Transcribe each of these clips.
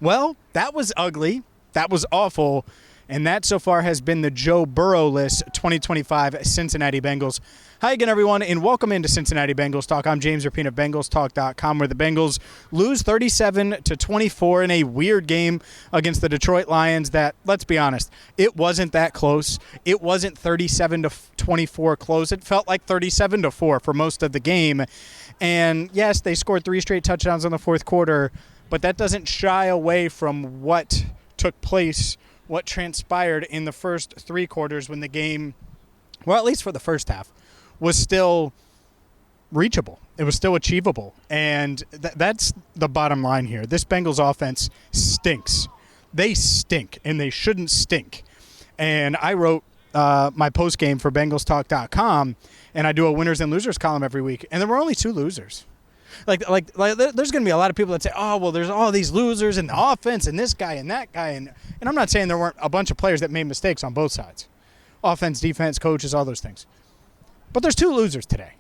Well, that was ugly. That was awful. And that so far has been the Joe Burrow-less 2025 Cincinnati Bengals. Hi again, everyone, and welcome into Cincinnati Bengals Talk. I'm James Rapien of BengalsTalk.com, where the Bengals lose 37-24 in a weird game against the Detroit Lions that, let's be honest, it wasn't that close. It wasn't 37-24 close. It felt like 37-4 for most of the game. And yes, they scored 3 straight touchdowns in the fourth quarter, but that doesn't shy away from what took place, what transpired in the first 3 quarters when the game, well, at least for the first half, was still reachable. It was still achievable. And that's the bottom line here. This Bengals offense stinks. They stink, and they shouldn't stink. And I wrote my postgame for BengalsTalk.com, and I do a winners and losers column every week, and there were only 2 losers. Like there's going to be a lot of people that say, oh, well, there's all these losers in the offense and this guy and that guy. And I'm not saying there weren't a bunch of players that made mistakes on both sides. Offense, defense, coaches, all those things. But there's 2 losers today.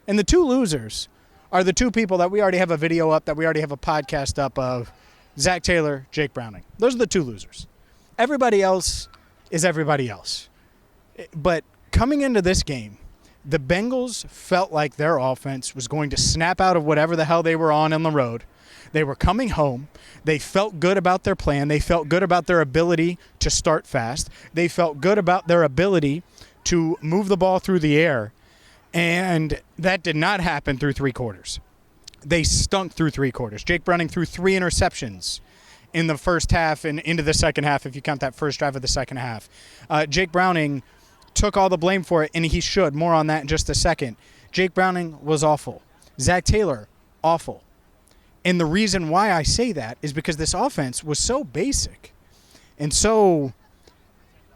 And the 2 losers are the 2 people that we already have a video up, that we already have a podcast up of, Zac Taylor, Jake Browning. Those are the 2 losers. Everybody else is everybody else. But coming into this game, the Bengals felt like their offense was going to snap out of whatever the hell they were on the road. They were coming home. They felt good about their plan. They felt good about their ability to start fast. They felt good about their ability to move the ball through the air. And that did not happen through 3 quarters. They stunk through 3 quarters. Jake Browning threw 3 interceptions in the first half and into the second half, if you count that first drive of the second half. Jake Browning took all the blame for it, and he should. More on that in just a second. Jake Browning was awful. Zac Taylor, awful. And the reason why I say that is because this offense was so basic. And so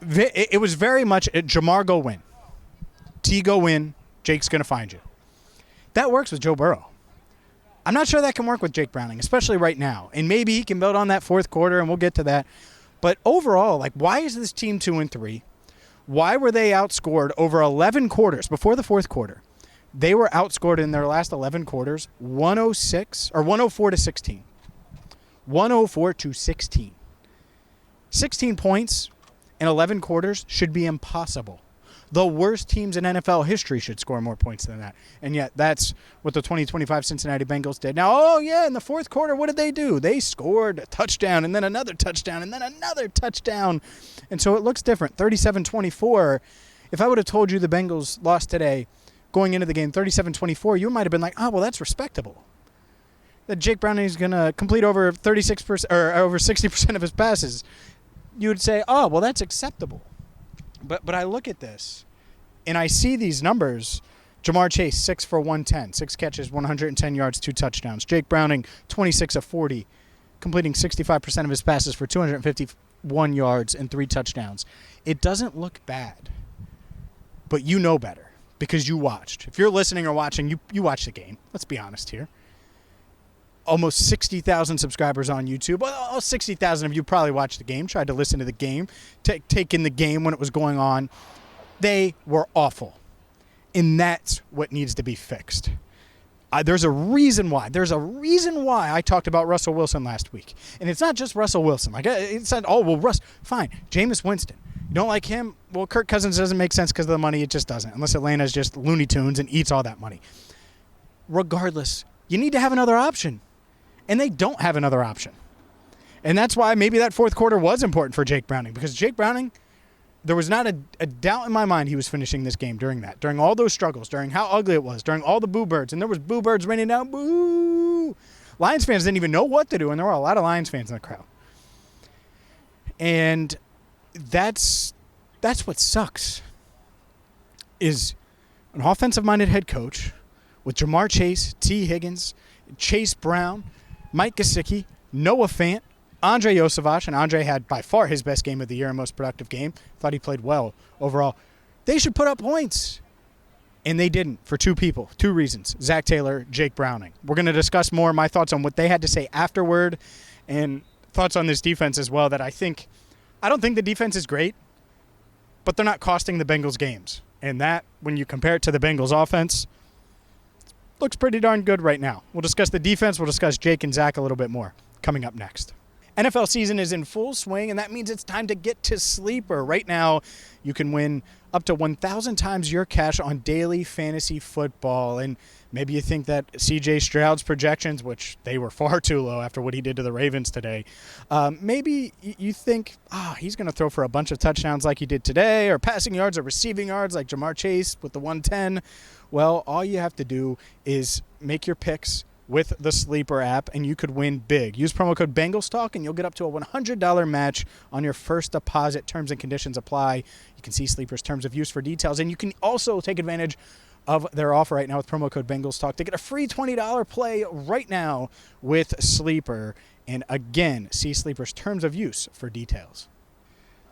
it was very much a Jamar go win. T go win, Jake's going to find you. That works with Joe Burrow. I'm not sure that can work with Jake Browning, especially right now. And maybe he can build on that fourth quarter, and we'll get to that. But overall, why is this team 2-3? Why were they outscored over 11 quarters before the fourth quarter? They were outscored in their last 11 quarters 104-16. 104-16. 16 points in 11 quarters should be impossible. The worst teams in NFL history should score more points than that. And yet that's what the 2025 Cincinnati Bengals did. Now, in the fourth quarter, what did they do? They scored a touchdown and then another touchdown and then another touchdown. And so it looks different. 37-24. If I would have told you the Bengals lost today going into the game 37-24, you might have been like, oh, well, that's respectable. That Jake Browning is going to complete over 36% or over 60% of his passes. You would say, oh, well, that's acceptable. But I look at this, and I see these numbers. Jamar Chase, 6 for 110, 6 catches, 110 yards, 2 touchdowns. Jake Browning, 26 of 40, completing 65% of his passes for 251 yards and 3 touchdowns. It doesn't look bad, but you know better because you watched. If you're listening or watching, you watched the game. Let's be honest here. Almost 60,000 subscribers on YouTube. Well, 60,000 of you probably watched the game, tried to listen to the game, take in the game when it was going on. They were awful. And that's what needs to be fixed. There's a reason why. I talked about Russell Wilson last week. And it's not just Russell Wilson. It said, fine. Jameis Winston. You don't like him? Well, Kirk Cousins doesn't make sense because of the money. It just doesn't. Unless Atlanta's just Looney Tunes and eats all that money. Regardless, you need to have another option. And they don't have another option. And that's why maybe that fourth quarter was important for Jake Browning. Because Jake Browning, there was not a doubt in my mind he was finishing this game during that. During all those struggles. During how ugly it was. During all the boo birds. And there was boo birds raining down. Boo! Lions fans didn't even know what to do. And there were a lot of Lions fans in the crowd. And that's what sucks. Is an offensive-minded head coach with Jamar Chase, T. Higgins, Chase Brown, Mike Gesicki, Noah Fant, Andre Yosevich, and Andre had by far his best game of the year and most productive game. Thought he played well overall. They should put up points. And they didn't for 2 people, 2 reasons. Zac Taylor, Jake Browning. We're going to discuss more my thoughts on what they had to say afterward and thoughts on this defense as well that I don't think the defense is great, but they're not costing the Bengals games. And that, when you compare it to the Bengals offense, looks pretty darn good right now. We'll discuss the defense. We'll discuss Jake and Zac a little bit more coming up next. NFL season is in full swing, and that means it's time to get to Sleeper. Right now, you can win up to 1,000 times your cash on daily fantasy football. And maybe you think that C.J. Stroud's projections, which they were far too low after what he did to the Ravens today, maybe you think, he's going to throw for a bunch of touchdowns like he did today, or passing yards or receiving yards like Jamar Chase with the 110. Well, all you have to do is make your picks with the Sleeper app, and you could win big. Use promo code BengalsTalk, and you'll get up to a $100 match on your first deposit. Terms and conditions apply. You can see Sleeper's terms of use for details, and you can also take advantage of their offer right now with promo code BengalsTalk to get a free $20 play right now with Sleeper. And again, see Sleeper's terms of use for details.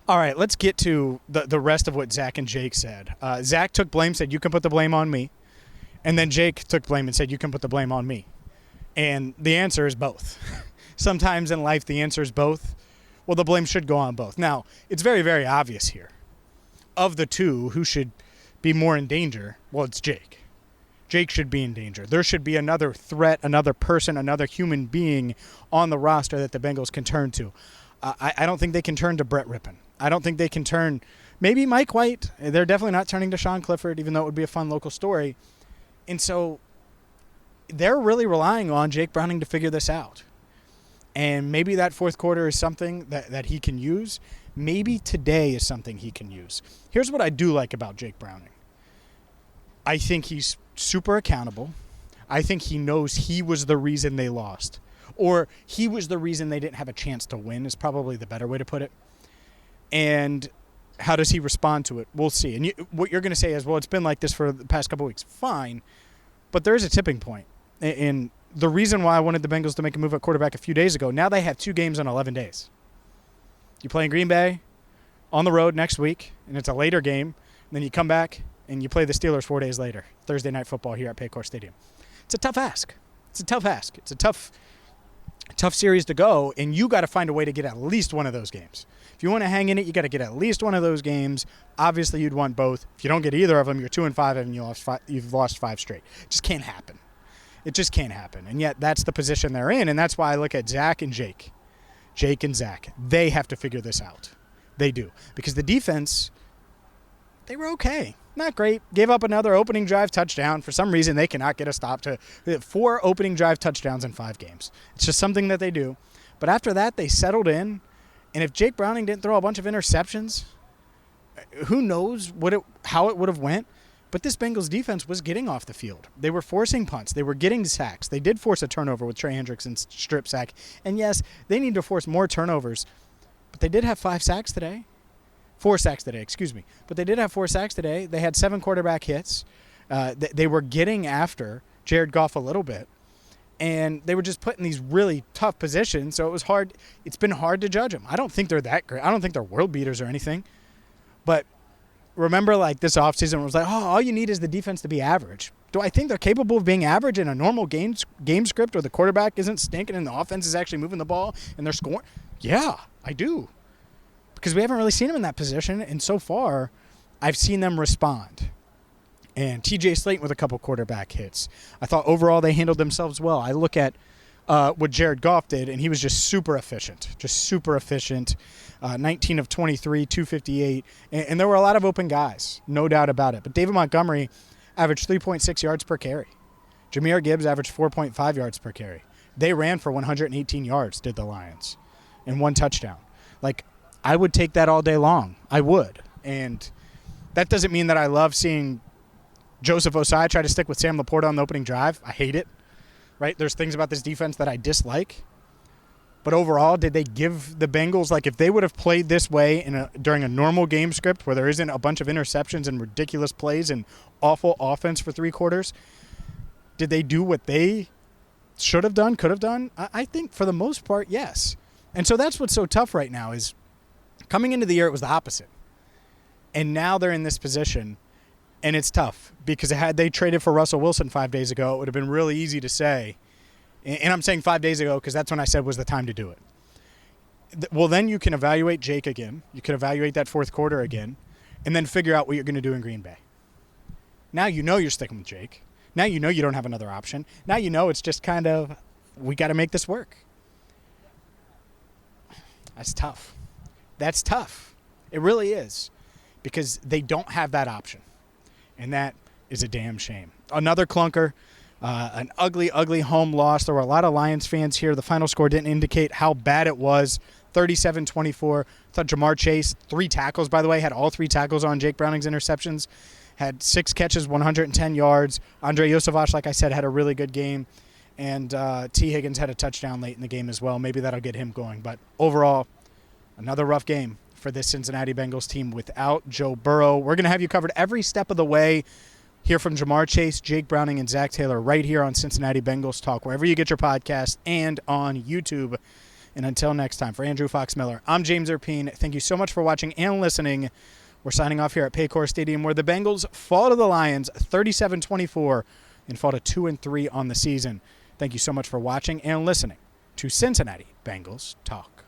All right, let's get to the rest of what Zach and Jake said. Zach took blame, said, you can put the blame on me. And then Jake took blame and said, you can put the blame on me. And the answer is both. Sometimes in life, the answer is both. Well, the blame should go on both. Now, it's very, very obvious here. Of the two, who should be more in danger? Well, it's Jake. Jake should be in danger. There should be another threat, another person, another human being on the roster that the Bengals can turn to. I don't think they can turn to Brett Rapien. I don't think they can turn, maybe Mike White. They're definitely not turning to Sean Clifford, even though it would be a fun local story. And so they're really relying on Jake Browning to figure this out. And maybe that fourth quarter is something that he can use. Maybe today is something he can use. Here's what I do like about Jake Browning. I think he's super accountable. I think he knows he was the reason they lost. Or he was the reason they didn't have a chance to win is probably the better way to put it. And how does he respond to it? We'll see. And what you're going to say is, well, it's been like this for the past couple of weeks. Fine. But there is a tipping point. And the reason why I wanted the Bengals to make a move at quarterback a few days ago, now they have 2 games in 11 days. You play in Green Bay on the road next week, and it's a later game. And then you come back and you play the Steelers 4 days later, Thursday Night Football here at Paycor Stadium. It's a tough ask. It's a tough series to go, and you got to find a way to get at least one of those games. If you want to hang in it, you got to get at least one of those games. Obviously, you'd want both. If you don't get either of them, you're 2-5 and you've lost 5 straight. It just can't happen. It just can't happen. And yet that's the position they're in, and that's why I look at Zach and Jake. Jake and Zach. They have to figure this out. They do. Because the defense, they were okay. Not great. Gave up another opening drive touchdown. For some reason, they cannot get a stop to 4 opening drive touchdowns in 5 games. It's just something that they do. But after that, they settled in. And if Jake Browning didn't throw a bunch of interceptions, who knows how it would have went. But this Bengals defense was getting off the field. They were forcing punts. They were getting sacks. They did force a turnover with Trey Hendrickson's strip sack. And yes, they need to force more turnovers. But they did have 5 sacks today. 4 sacks today, excuse me. But they did have 4 sacks today. They had 7 quarterback hits. They were getting after Jared Goff a little bit. And they were just put in these really tough positions. So it was hard. It's been hard to judge them. I don't think they're that great. I don't think they're world beaters or anything. But remember, like, this offseason, it was like, all you need is the defense to be average. Do I think they're capable of being average in a normal game script where the quarterback isn't stinking and the offense is actually moving the ball and they're scoring? Yeah, I do. Because we haven't really seen them in that position, and so far, I've seen them respond. And TJ Slayton with a couple quarterback hits. I thought overall they handled themselves well. I look at what Jared Goff did, and he was just super efficient. 19 of 23, 258. And there were a lot of open guys, no doubt about it. But David Montgomery averaged 3.6 yards per carry. Jahmyr Gibbs averaged 4.5 yards per carry. They ran for 118 yards, did the Lions, and 1 touchdown. Like, I would take that all day long. I would. And that doesn't mean that I love seeing Joseph Osai try to stick with Sam Laporta on the opening drive. I hate it. Right? There's things about this defense that I dislike. But overall, did they give the Bengals, like, if they would have played this way during a normal game script where there isn't a bunch of interceptions and ridiculous plays and awful offense for 3 quarters, did they do what they should have done, could have done? I think for the most part, yes. And so that's what's so tough right now is coming into the year, it was the opposite. And now they're in this position. And it's tough because had they traded for Russell Wilson 5 days ago, it would have been really easy to say. And I'm saying 5 days ago because that's when I said was the time to do it. Well, then you can evaluate Jake again. You can evaluate that fourth quarter again and then figure out what you're going to do in Green Bay. Now you know you're sticking with Jake. Now you know you don't have another option. Now you know it's just kind of, we got to make this work. That's tough. That's tough. It really is, because they don't have that option, and that is a damn shame. Another clunker, an ugly, ugly home loss. There were a lot of Lions fans here. The final score didn't indicate how bad it was. 37-24. I thought Jamar Chase, 3 tackles, by the way, had all 3 tackles on Jake Browning's interceptions, had 6 catches, 110 yards. Andre Yosevach, like I said, had a really good game. And T. Higgins had a touchdown late in the game as well. Maybe that'll get him going. But overall, another rough game for this Cincinnati Bengals team without Joe Burrow. We're going to have you covered every step of the way. Hear from Jamar Chase, Jake Browning, and Zac Taylor right here on Cincinnati Bengals Talk, wherever you get your podcast and on YouTube. And until next time, for Andrew Fox Miller, I'm James Rapien. Thank you so much for watching and listening. We're signing off here at Paycor Stadium, where the Bengals fall to the Lions 37-24 and fall to 2-3 on the season. Thank you so much for watching and listening to Cincinnati Bengals Talk.